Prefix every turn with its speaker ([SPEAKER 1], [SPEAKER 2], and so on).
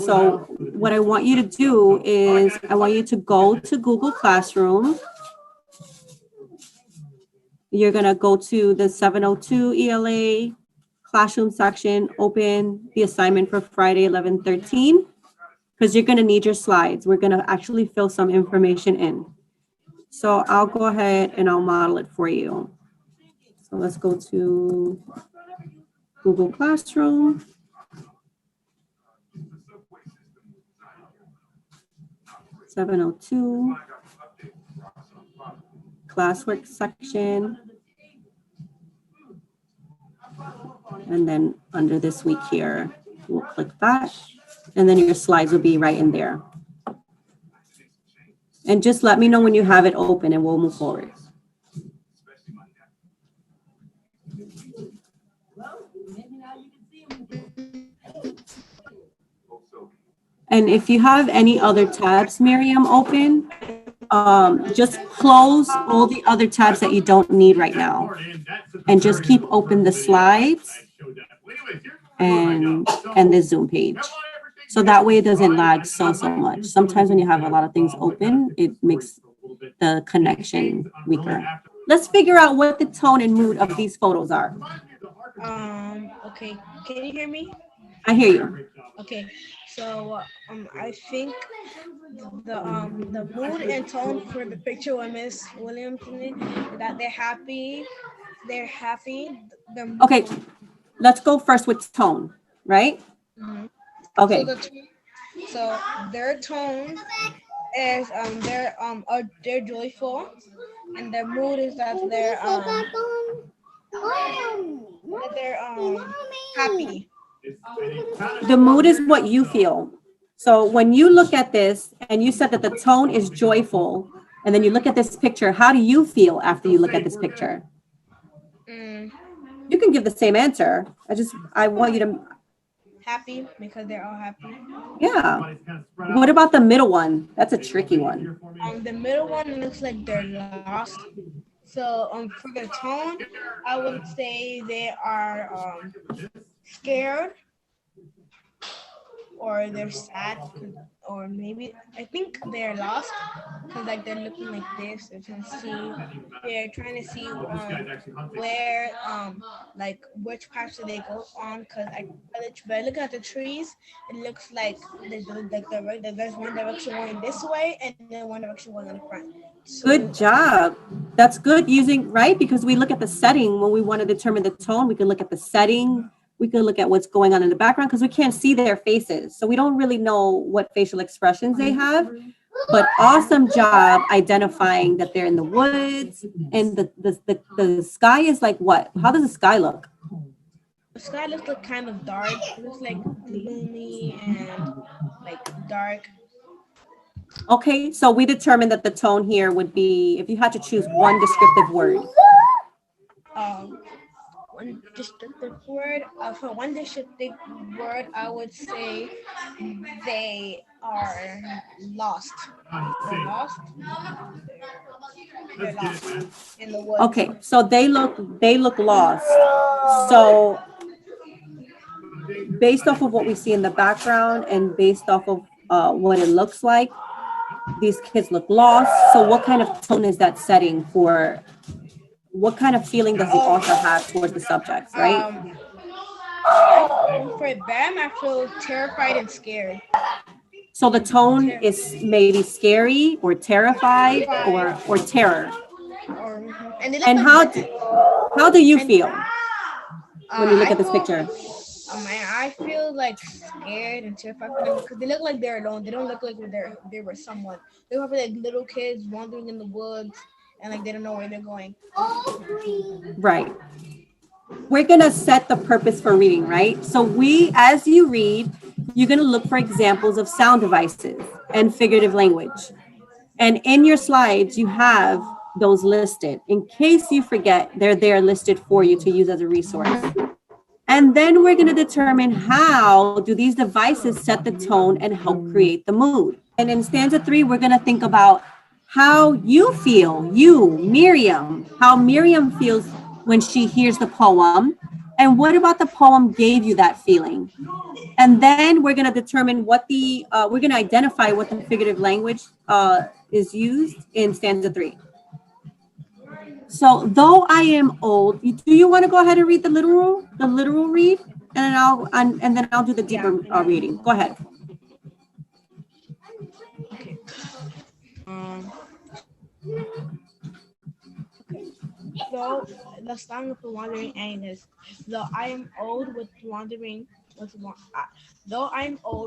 [SPEAKER 1] So what I want you to do is I want you to go to Google Classroom. You're going to go to the 702 ELA Classroom section, open the assignment for Friday, 11/13, because you're going to need your slides. We're going to actually fill some information in. So I'll go ahead and I'll model it for you. So let's go to Google Classroom. (702) classwork section. And then under this week here, we'll click that. And then your slides will be right in there. And just let me know when you have it open and we'll move forward. And if you have any other tabs, Miriam, open, just close all the other tabs that you don't need right now. And just keep open the slides and the Zoom page. So that way it doesn't lag so much. Sometimes when you have a lot of things open, it makes the connection weaker. Let's figure out what the tone and mood of these photos are.
[SPEAKER 2] Okay. Can you hear me?
[SPEAKER 1] I hear you.
[SPEAKER 2] Okay. So I think the mood and tone for the picture with Miss Williams that they're happy. They're happy.
[SPEAKER 1] Okay. Let's go first with tone, right?
[SPEAKER 2] Mm-hmm.
[SPEAKER 1] Okay.
[SPEAKER 2] So their tone is they're joyful, and their mood is that they're happy.
[SPEAKER 1] The mood is what you feel. So when you look at this and you said that the tone is joyful, and then you look at this picture, how do you feel after you look at this picture? You can give the same answer. I want you to.
[SPEAKER 2] Happy, because they're all happy.
[SPEAKER 1] Yeah. What about the middle one? That's a tricky one.
[SPEAKER 2] The middle one looks like they're lost. So for the tone, I would say they are scared, or they're sad, or maybe I think they're lost because like they're looking like this. They're trying to see where like which path should they go on, because by looking at the trees, it looks like there's one direction going this way and then one direction going in the front. So,
[SPEAKER 1] good job. That's good using, right? Because we look at the setting when we want to determine the tone. We can look at the setting. We can look at what's going on in the background because we can't see their faces. So we don't really know what facial expressions they have. But awesome job identifying that they're in the woods. And the sky is like what? How does the sky look?
[SPEAKER 2] The sky looks like kind of dark. It looks like gloomy and like dark.
[SPEAKER 1] Okay, so we determined that the tone here would be, if you had to choose one descriptive word.
[SPEAKER 2] One descriptive word. For one descriptive word, I would say they are lost. They're lost. They're lost in the woods.
[SPEAKER 1] Okay, so they look lost. So based off of what we see in the background and based off of what it looks like, these kids look lost. So what kind of tone is that setting for? What kind of feeling does the author have towards the subjects, right?
[SPEAKER 2] For them, I feel terrified and scared.
[SPEAKER 1] So the tone is maybe scary or terrified or terror. And how do you feel when you look at this picture?
[SPEAKER 2] I feel like scared and terrified because they look like they're alone. They don't look like they were someone. They look like little kids wandering in the woods and like they don't know where they're going.
[SPEAKER 1] Right. We're going to set the purpose for reading, right? So as you read, you're going to look for examples of sound devices and figurative language. And in your slides, you have those listed. In case you forget, they're there listed for you to use as a resource. And then we're going to determine how do these devices set the tone and help create the mood. And in stanza 3, we're going to think about how you feel, Miriam, how Miriam feels when she hears the poem. And what about the poem gave you that feeling? And then we're going to determine what we're going to identify what the figurative language is used in stanza 3. So, though I am old, do you want to go ahead and read the literal read? And then I'll do the deeper reading. Go ahead.
[SPEAKER 2] Okay. Though the song of the wandering Agnes, though I am old with wandering, though I am old